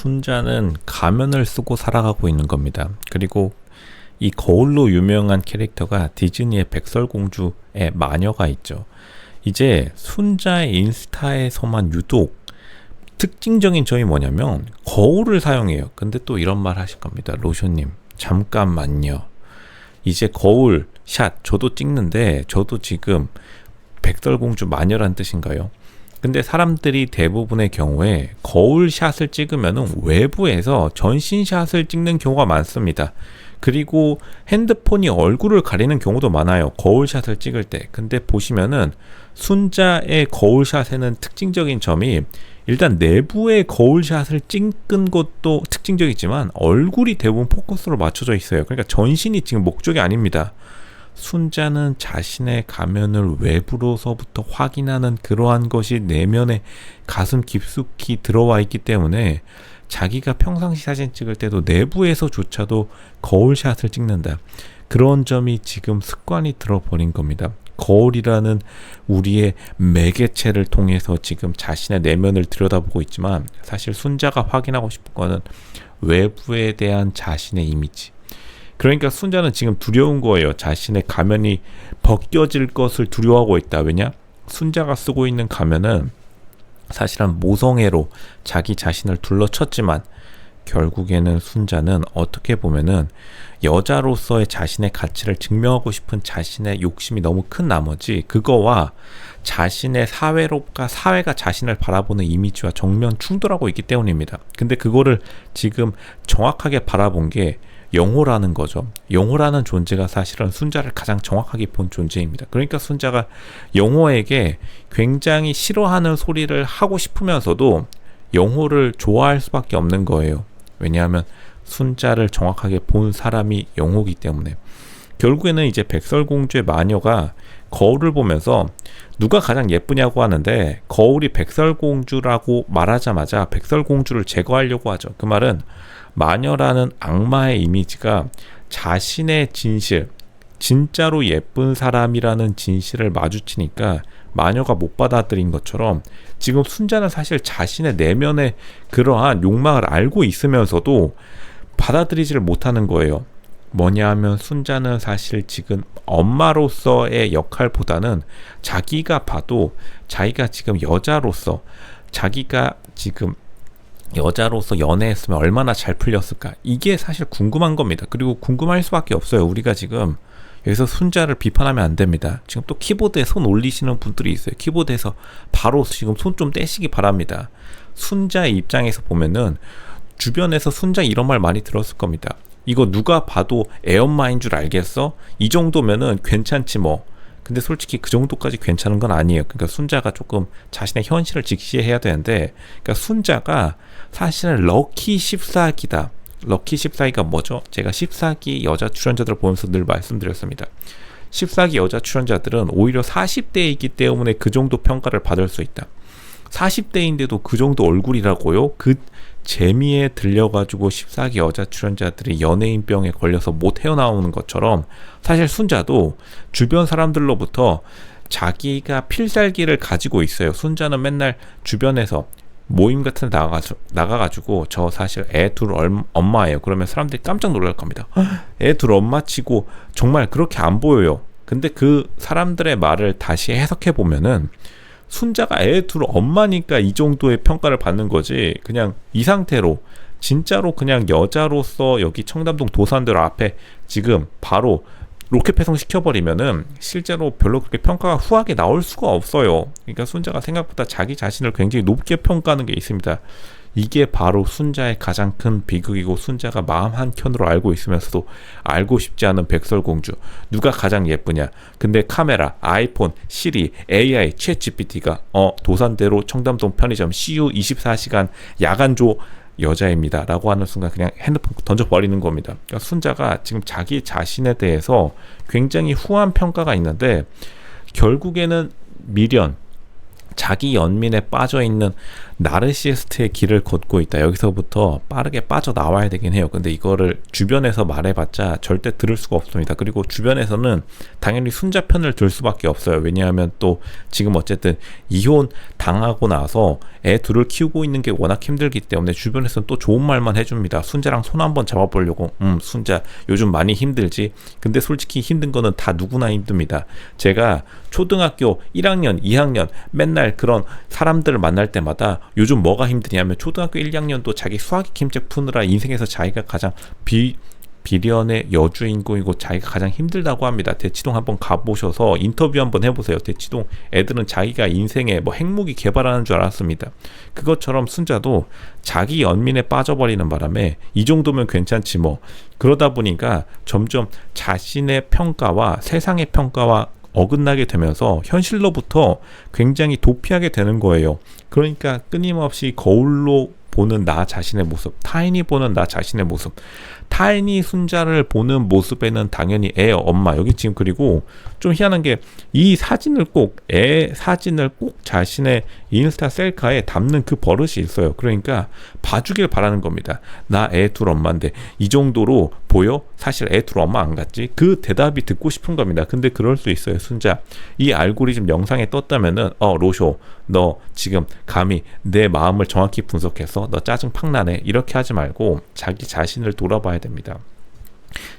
순자는 가면을 쓰고 살아가고 있는 겁니다. 그리고 이 거울로 유명한 캐릭터가 디즈니의 백설공주의 마녀가 있죠. 이제 순자의 인스타에서만 유독 특징적인 점이 뭐냐면 거울을 사용해요. 근데 또 이런 말 하실 겁니다. 로션님 잠깐만요. 이제 거울 샷 저도 찍는데 저도 지금 백설공주 마녀란 뜻인가요? 근데 사람들이 대부분의 경우에 거울샷을 찍으면 외부에서 전신샷을 찍는 경우가 많습니다. 그리고 핸드폰이 얼굴을 가리는 경우도 많아요. 거울샷을 찍을 때. 근데 보시면은 순자의 거울샷에는 특징적인 점이 일단 내부의 거울샷을 찍은 것도 특징적이지만 얼굴이 대부분 포커스로 맞춰져 있어요. 그러니까 전신이 지금 목적이 아닙니다. 순자는 자신의 가면을 외부로서부터 확인하는 그러한 것이 내면의 가슴 깊숙이 들어와 있기 때문에 자기가 평상시 사진 찍을 때도 내부에서조차도 거울샷을 찍는다. 그런 점이 지금 습관이 들어버린 겁니다. 거울이라는 우리의 매개체를 통해서 지금 자신의 내면을 들여다보고 있지만 사실 순자가 확인하고 싶은 거는 외부에 대한 자신의 이미지. 그러니까 순자는 지금 두려운 거예요. 자신의 가면이 벗겨질 것을 두려워하고 있다. 왜냐? 순자가 쓰고 있는 가면은 사실은 모성애로 자기 자신을 둘러쳤지만 결국에는 순자는 어떻게 보면은 여자로서의 자신의 가치를 증명하고 싶은 자신의 욕심이 너무 큰 나머지 그거와 자신의 사회가 자신을 바라보는 이미지와 정면 충돌하고 있기 때문입니다. 근데 그거를 지금 정확하게 바라본 게 영호라는 거죠. 영호라는 존재가 사실은 순자를 가장 정확하게 본 존재입니다. 그러니까 순자가 영호에게 굉장히 싫어하는 소리를 하고 싶으면서도 영호를 좋아할 수밖에 없는 거예요. 왜냐하면 순자를 정확하게 본 사람이 영호이기 때문에. 결국에는 이제 백설공주의 마녀가 거울을 보면서 누가 가장 예쁘냐고 하는데 거울이 백설공주라고 말하자마자 백설공주를 제거하려고 하죠. 그 말은 마녀라는 악마의 이미지가 자신의 진실, 진짜로 예쁜 사람이라는 진실을 마주치니까 마녀가 못 받아들인 것처럼 지금 순자는 사실 자신의 내면의 그러한 욕망을 알고 있으면서도 받아들이지를 못하는 거예요. 뭐냐 하면 순자는 사실 지금 엄마로서의 역할보다는 자기가 봐도 자기가 지금 여자로서 자기가 지금 여자로서 연애했으면 얼마나 잘 풀렸을까 이게 사실 궁금한 겁니다. 그리고 궁금할 수밖에 없어요. 우리가 지금 여기서 순자를 비판하면 안 됩니다. 지금 또 키보드에 손 올리시는 분들이 있어요. 키보드에서 바로 지금 손 좀 떼시기 바랍니다. 순자의 입장에서 보면은 주변에서 순자 이런 말 많이 들었을 겁니다. 이거 누가 봐도 애엄마인 줄 알겠어? 이 정도면은 괜찮지 뭐. 근데 솔직히 그 정도까지 괜찮은 건 아니에요. 그러니까 순자가 조금 자신의 현실을 직시해야 되는데, 그러니까 순자가 사실은 럭키 14기다. 럭키 14기가 뭐죠? 제가 14기 여자 출연자들을 보면서 늘 말씀드렸습니다. 14기 여자 출연자들은 오히려 40대이기 때문에 그 정도 평가를 받을 수 있다. 40대인데도 그 정도 얼굴이라고요? 그 재미에 들려가지고 14기 여자 출연자들이 연예인병에 걸려서 못 헤어나오는 것처럼 사실 순자도 주변 사람들로부터 자기가 필살기를 가지고 있어요. 순자는 맨날 주변에서 모임 같은 데 나가가지고 저 사실 애 둘 엄마예요. 그러면 사람들이 깜짝 놀랄 겁니다. 애 둘 엄마치고 정말 그렇게 안 보여요. 근데 그 사람들의 말을 다시 해석해 보면은 순자가 애 둘 엄마니까 이 정도의 평가를 받는 거지, 그냥 이 상태로 진짜로 그냥 여자로서 여기 청담동 도산대로 앞에 지금 바로 로켓 배송 시켜버리면은 실제로 별로 그렇게 평가가 후하게 나올 수가 없어요. 그러니까 순자가 생각보다 자기 자신을 굉장히 높게 평가하는 게 있습니다. 이게 바로 순자의 가장 큰 비극이고, 순자가 마음 한켠으로 알고 있으면서도 알고 싶지 않은 백설공주. 누가 가장 예쁘냐? 근데 카메라, 아이폰, 시리, AI, 챗GPT가 도산대로 청담동 편의점 CU 24시간 야간조 여자입니다 라고 하는 순간 그냥 핸드폰 던져버리는 겁니다. 그러니까 순자가 지금 자기 자신에 대해서 굉장히 후한 평가가 있는데 결국에는 미련, 자기 연민에 빠져있는 나르시스트의 길을 걷고 있다. 여기서부터 빠르게 빠져나와야 되긴 해요. 근데 이거를 주변에서 말해봤자 절대 들을 수가 없습니다. 그리고 주변에서는 당연히 순자 편을 들 수밖에 없어요. 왜냐하면 또 지금 어쨌든 이혼 당하고 나서 애 둘을 키우고 있는 게 워낙 힘들기 때문에 주변에서는 또 좋은 말만 해줍니다. 순자랑 손 한번 잡아보려고. 순자 요즘 많이 힘들지. 근데 솔직히 힘든 거는 다 누구나 힘듭니다. 제가 초등학교 1학년, 2학년 맨날 그런 사람들을 만날 때마다 요즘 뭐가 힘드냐면 초등학교 1, 2학년도 자기 수학이 김책 푸느라 인생에서 자기가 가장 비련의 여주인공이고 자기가 가장 힘들다고 합니다. 대치동 한번 가보셔서 인터뷰 한번 해보세요. 대치동 애들은 자기가 인생에 뭐 핵무기 개발하는 줄 알았습니다. 그것처럼 순자도 자기 연민에 빠져버리는 바람에 이 정도면 괜찮지 뭐. 그러다 보니까 점점 자신의 평가와 세상의 평가와 어긋나게 되면서 현실로부터 굉장히 도피하게 되는 거예요. 그러니까 끊임없이 거울로 보는 나 자신의 모습, 타인이 보는 나 자신의 모습, 타인이 순자를 보는 모습에는 당연히 애, 엄마, 여기 지금 그리고 좀 희한한 게 이 사진을 꼭, 애 사진을 꼭 자신의 인스타 셀카에 담는 그 버릇이 있어요. 그러니까 봐주길 바라는 겁니다. 나 애 둘 엄마인데 이 정도로 보여? 사실 애 둘 엄마 안 같지? 그 대답이 듣고 싶은 겁니다. 근데 그럴 수 있어요. 순자, 이 알고리즘 영상에 떴다면은 로쇼, 너 지금 감히 내 마음을 정확히 분석해서 너 짜증 팍 나네, 이렇게 하지 말고 자기 자신을 돌아봐야 됩니다.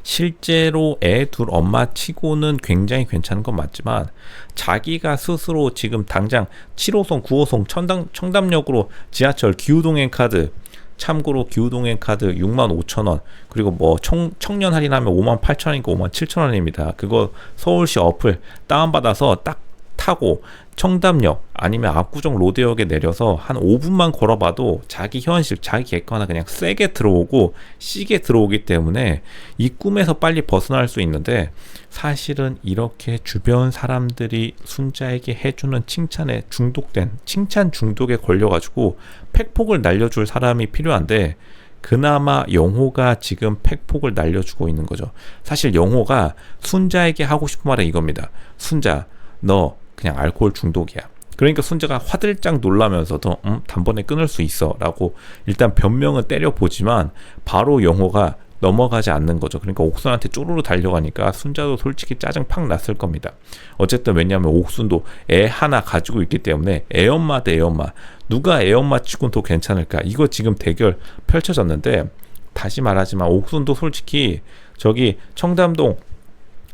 실제로 애 둘 엄마 치고는 굉장히 괜찮은 건 맞지만 자기가 스스로 지금 당장 7호선 9호선 청담역으로 지하철 기후동행 카드, 참고로 기후동행 카드 65,000원, 그리고 뭐 청년 할인하면 58,000원인가 57,000원입니다. 그거 서울시 어플 다운받아서 딱 타고 청담역 아니면 압구정 로데역에 내려서 한 5분만 걸어봐도 자기 현실, 자기 객관화 그냥 세게 들어오고 시게 들어오기 때문에 이 꿈에서 빨리 벗어날 수 있는데, 사실은 이렇게 주변 사람들이 순자에게 해주는 칭찬에 중독된, 칭찬 중독에 걸려가지고 팩폭을 날려줄 사람이 필요한데, 그나마 영호가 지금 팩폭을 날려주고 있는 거죠. 사실 영호가 순자에게 하고 싶은 말은 이겁니다. 순자, 너 그냥 알코올 중독이야. 그러니까 순자가 화들짝 놀라면서도 단번에 끊을 수 있어 라고 일단 변명은 때려보지만 바로 영호가 넘어가지 않는 거죠. 그러니까 옥순한테 쪼르르 달려가니까 순자도 솔직히 짜증 팍 났을 겁니다. 어쨌든 왜냐하면 옥순도 애 하나 가지고 있기 때문에 애엄마 대 애엄마, 누가 애엄마 치곤 더 괜찮을까, 이거 지금 대결 펼쳐졌는데, 다시 말하지만 옥순도 솔직히 저기 청담동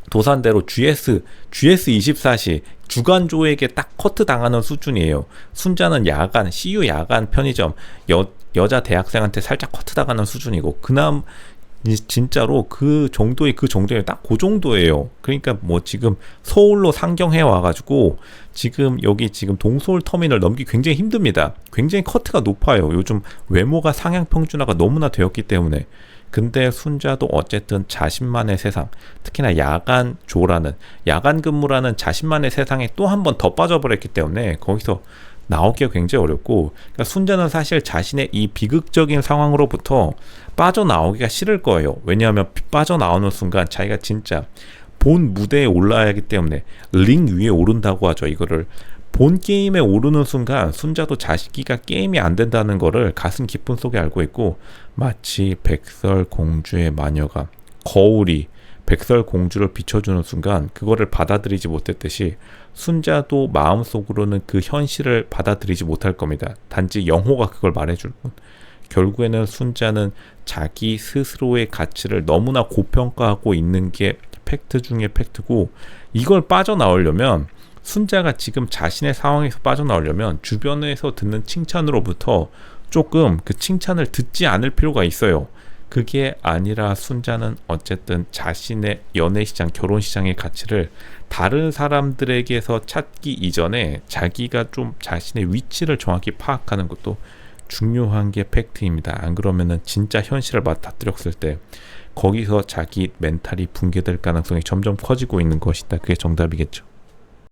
도산대로 GS24시 주간조에게 딱 커트 당하는 수준이에요. 순자는 야간, CU 야간 편의점 여자 대학생한테 살짝 커트 당하는 수준이고, 진짜로 그 정도의 딱 그 정도예요. 그러니까 뭐 지금 서울로 상경해 와가지고 지금 여기 지금 동서울 터미널 넘기 굉장히 힘듭니다. 굉장히 커트가 높아요. 요즘 외모가 상향 평준화가 너무나 되었기 때문에. 근데 순자도 어쨌든 자신만의 세상, 특히나 야간 근무라는 자신만의 세상에 또 한 번 더 빠져버렸기 때문에 거기서 나오기가 굉장히 어렵고, 그러니까 순자는 사실 자신의 이 비극적인 상황으로부터 빠져나오기가 싫을 거예요. 왜냐하면 빠져나오는 순간 자기가 진짜 본 무대에 올라야 하기 때문에, 링 위에 오른다고 하죠. 이거를 본 게임에 오르는 순간 순자도 자기가 게임이 안 된다는 거를 가슴 깊은 속에 알고 있고, 마치 백설공주의 마녀가, 거울이 백설공주를 비춰주는 순간 그거를 받아들이지 못했듯이 순자도 마음속으로는 그 현실을 받아들이지 못할 겁니다. 단지 영호가 그걸 말해줄 뿐. 결국에는 순자는 자기 스스로의 가치를 너무나 고평가하고 있는 게 팩트 중에 팩트고, 이걸 빠져나오려면, 순자가 지금 자신의 상황에서 빠져나오려면 주변에서 듣는 칭찬으로부터 조금 그 칭찬을 듣지 않을 필요가 있어요. 그게 아니라 순자는 어쨌든 자신의 연애시장, 결혼시장의 가치를 다른 사람들에게서 찾기 이전에 자기가 좀 자신의 위치를 정확히 파악하는 것도 중요한 게 팩트입니다. 안 그러면은 진짜 현실을 맞닥뜨렸을 때 거기서 자기 멘탈이 붕괴될 가능성이 점점 커지고 있는 것이다. 그게 정답이겠죠.